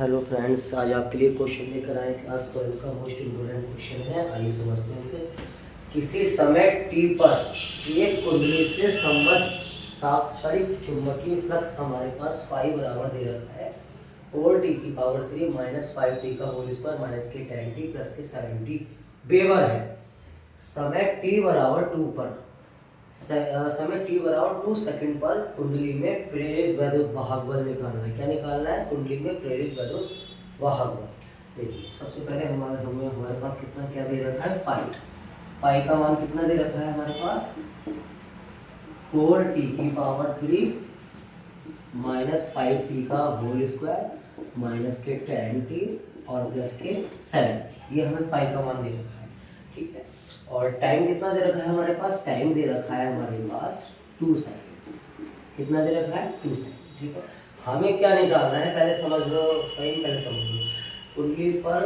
Hello friends, आज आपके लिए क्वेश्चन लेकर आए क्लास 12 का मोस्ट इम्पोर्टेंट क्वेश्चन है। आइए समझते हैं इसे। किसी समय टी पर एक कुंडली से संबद्ध तात्क्षणिक चुंबकीय फ्लक्स हमारे पास फाई बराबर दे रखा है 4t³ माइनस 5t का होल स्क्वायर माइनस के 10t प्लस के 70 वेबर है। समय t बराबर 2 पर समय t बराबर 2 सेकंड पर कुंडली में प्रेरित वैद्युत वाहक बल निकालना है। क्या निकालना है? कुंडली में प्रेरित वैद्युत वाहक बल। देखिए, सबसे पहले हमारे पास कितना क्या दे रखा है? पाई का मान कितना दे रखा है हमारे पास? 4t³ माइनस 5t का होल स्क्वायर माइनस के 10t और प्लस के 7। ये हमें पाई का मान दे रखा है, ठीक है। और टाइम कितना दे रखा है हमारे पास? टाइम दे रखा है हमारे पास 2 सेकंड। कितना दे रखा है? 2 सेकंड, ठीक है। हमें क्या निकालना है पहले समझ लो, पहले समझ लो। कुंडली पर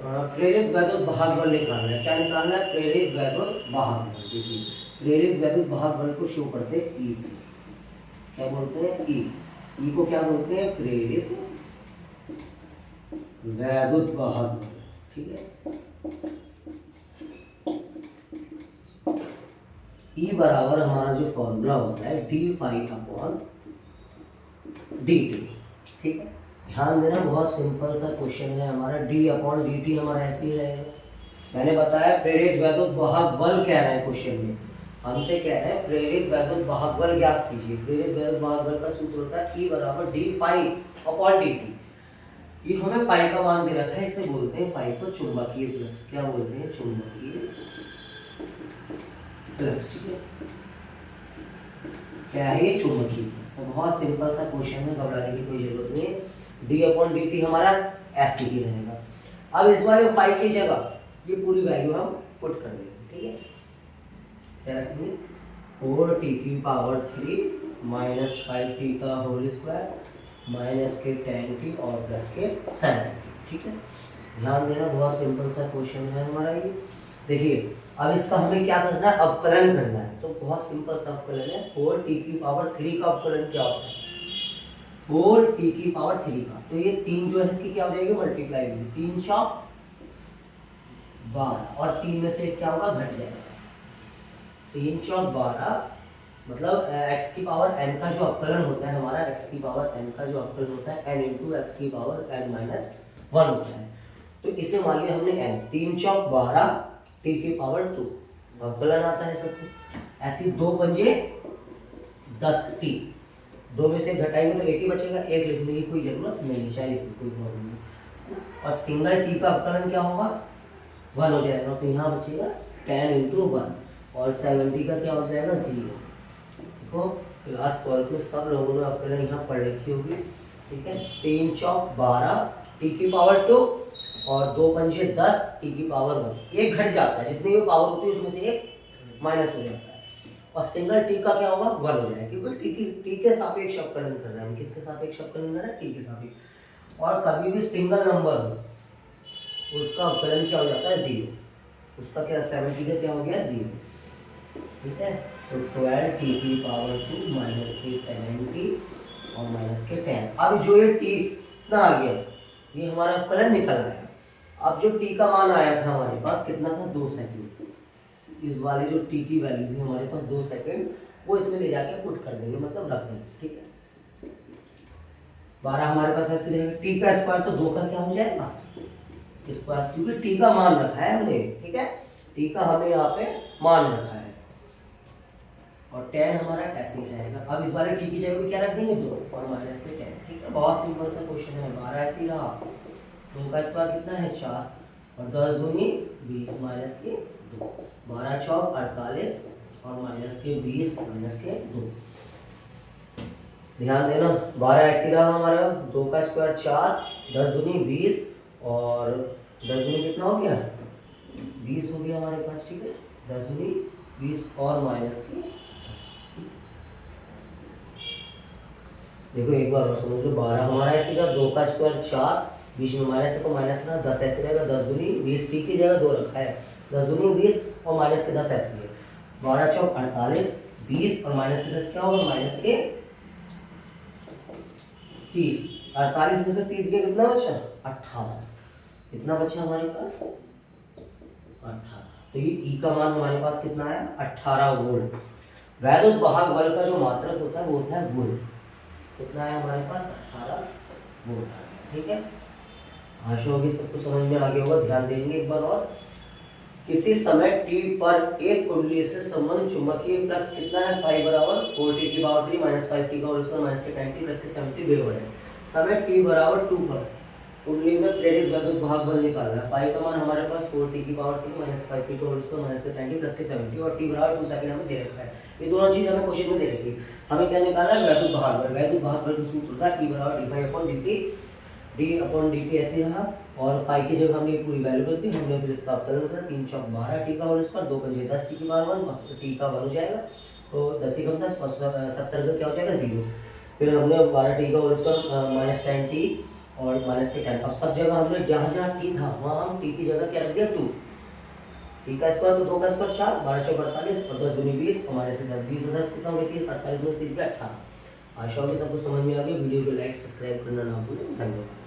प्रेरित वैद्युत वाहक बल निकालना है। क्या निकालना है? प्रेरित वैद्युत वाहक बल। देखिए, प्रेरित वैद्युत वाहक बल को शो करते हैं ई से। क्या बोलते हैं? ई को क्या बोलते हैं? प्रेरित वैद्युत वाहक बल, ठीक है। ई बराबर हमारा जो फॉर्मूला होता है d∅/dt, ठीक है। ध्यान देना, बहुत सिंपल सा क्वेश्चन है हमारा। d/dt हमारा ऐसे ही रहेगा। मैंने बताया प्रेरित वैद्युत वाहक बल कह रहे हैं क्वेश्चन में, हमसे कह रहे हैं प्रेरित वैद्युत वाहक बल ज्ञात कीजिए। प्रेरित वैद्युत वाहक बल का सूत्र होता है E बराबर d∅/dt। ये हमें फाई का मान दे रखा है, इसे बोलते हैं फाई को चुंबकीय फ्लक्स। क्या बोलते हैं? चुंबकीय फ्लक्स, ठीक है। क्या है ये? चुंबकीय फ्लक्स। बहुत सिंपल सा क्वेश्चन है, घबराने की कोई जरूरत नहीं है। d/dt हमारा ऐसे ही रहेगा। अब इस वाले फाई की जगह ये पूरी वैल्यू हम पुट कर देंगे, ठीक है। क्या रखेंगे? 4t³ माइनस 5t का होल स्क्वायर माइनस के 10t और प्लस के 7, ठीक है। ध्यान देना, बहुत सिंपल सा क्वेश्चन है हमारा ये। देखिए, अब इसका हमें क्या करना है? अवकलन करना है। तो बहुत सिंपल सा अवकलन है। 4t³ का अवकलन क्या होता है? 4t³ का, तो ये 3 जो है इसकी क्या हो जाएगी? मल्टीप्लाई होगी। 3 चौक 12 और 3 में से क्या होगा? घट जाएगा। 3 चौक 12 मतलब x की पावर n का जो अवकलन होता है हमारा, x की पावर n का जो अवकलन होता है n इंटू x की पावर n-1 होता है। तो इसे मान लिया हमने n। 3 चौक 12 t⁻², अवकलन आता है सबको। ऐसी 2 पंजे 10t, 2 में से घटाएंगे तो 1 ही बचेगा। 1 लिखने की कोई जरूरत नहीं, चाहे लिखने कोई प्रॉब्लम नहीं। और सिंगल t का अवकलन क्या होगा? 1 हो जाएगा। तो यहाँ बचेगा 10 इंटू 1 और 70 का क्या हो जाएगा? 0। देखो, क्लास 12 में सब लोगों ने अवकलन यहाँ पढ़ रखी होगी, ठीक है। 3 चौक 12 t⁻² और 2 पंजे 10 t⁻1। एक घट जाता है, जितनी भी पावर होती है उसमें से एक माइनस हो जाता है। और सिंगल t का क्या होगा? 1 हो जाएगा, क्योंकि t के सापेक्ष अवकलन कर रहे हैं हम। किसके सापेक्ष अवकलन कर रहे हैं? t के सापेक्ष। और कभी भी सिंगल नंबर हो उसका अवकलन क्या हो जाता है? 0। उसका क्या 70 का क्या हो गया? 0, ठीक है। तो 12t⁻² माइनस के 10t और माइनस के 10। अब जो ये t इतना आ गया, ये हमारा अवकलन निकल आया। अब जो t का मान आया था हमारे पास कितना था? 2 सेकंड। इस वाली जो t की वैल्यू थी हमारे पास 2 सेकंड, वो इसमें ले जाके पुट कर देंगे, मतलब रख देंगे, ठीक है। 12 हमारे पास ऐसे रहेगा। t का स्क्वायर तो 2 का क्या हो जाएगा? स्क्वायर, क्योंकि t का मान रखा है हमने, ठीक है। t का हमने यहाँ पे मान रखा है। और 10 हमारा ऐसे ही रहेगा। अब इस वाले t की जगह पे क्या रख देंगे? 2 और माइनस के 10, ठीक है। बहुत सिंपल सा क्वेश्चन है। 12 ऐसे ही रहा। 2 का स्क्वायर कितना है? 4 और 10 दूनी 20 माइनस के 2। 12 चौक 48 और माइनस के 20 माइनस के 2। ध्यान देना, 12 ऐसे रहा हमारा। 2 का स्क्वायर 4, 10 दूनी 20 और 10 दूनी कितना हो गया? 20 हो गया हमारे पास, ठीक है। 10 दूनी 20 और माइनस के 10। देखो एक बार और समझ लो, 12 हमारा ऐसे रहा। 2 का स्क्वायर 4, बीच में माइनस है तो माइनस ना 10 ऐसे रहेगा। 10 दूनी 20, t की जगह 2 रखा है। 10 दूनी 20 और माइनस के 10 ऐसे है। 12 चौक 48, 20 और माइनस के 10 क्या होगा? माइनस के 30। 48 में से 30 गया कितना बचा 18। कितना बचा हमारे पास 18। तो ये ई का मान हमारे पास कितना आया 18 वोल्ट। वैद्युत वाहक बल का जो मात्रक होता है वो होता है वोल्ट। कितना है हमारे पास 18 वोल्ट। ठीक है, आशा होगी सबको समझ में आ गया होगा। ध्यान देंगे एक बार और। किसी समय t पर एक कुंडली से संबंध चुंबकीय फ्लक्स कितना है 5 बराबर 4t की पावर 3 माइनस 5t का होल स्क्वायर माइनस के 10t प्लस के 70 बराबर है। समय t बराबर 2 पर कुंडली में प्रेरित वैद्युत वाहक बल निकालना है। पाई का मान हमारे पास 4t की पावर 3 माइनस 5t का होल स्क्वायर माइनस के 10t प्लस के 70 और t बराबर 2 सेकंड हमें दे रखा है। ये दोनों चीज हमें क्वेश्चन में दे रखी है। हमें क्या निकालना है वैद्युत वाहक बल। वैद्युत वाहक बल का सूत्र होता है t बराबर d5/dt। d/dt ऐसे रहा और फाई की जगह हमने पूरी वैल्यू कर दी। हमने फिर इसका अवकलन किया 3 चौक 12 टी का होल स्क्वायर 2 पंजे 10 टी की पावर 1 टी का 1 हो जाएगा। तो 10 एकम 10 और 70 का क्या हो जाएगा 0। फिर हमने 12 टी का होल स्क्वायर माइनस 10 टी और माइनस के 10। अब सब जगह हमने जहाँ जहाँ टी था वहाँ हम टी की जगह क्या रख दिया 2। टी का स्क्वायर तो 2 का स्क्वायर 4 12 चौक 48 और 10 दूनी 20 और माइनस के 10 20 और 10 कितना हो गया 30 48 में 30 का 18। आशा होगी सबको समझ में आ गई। वीडियो को लाइक सब्सक्राइब करना ना भूलें। धन्यवाद।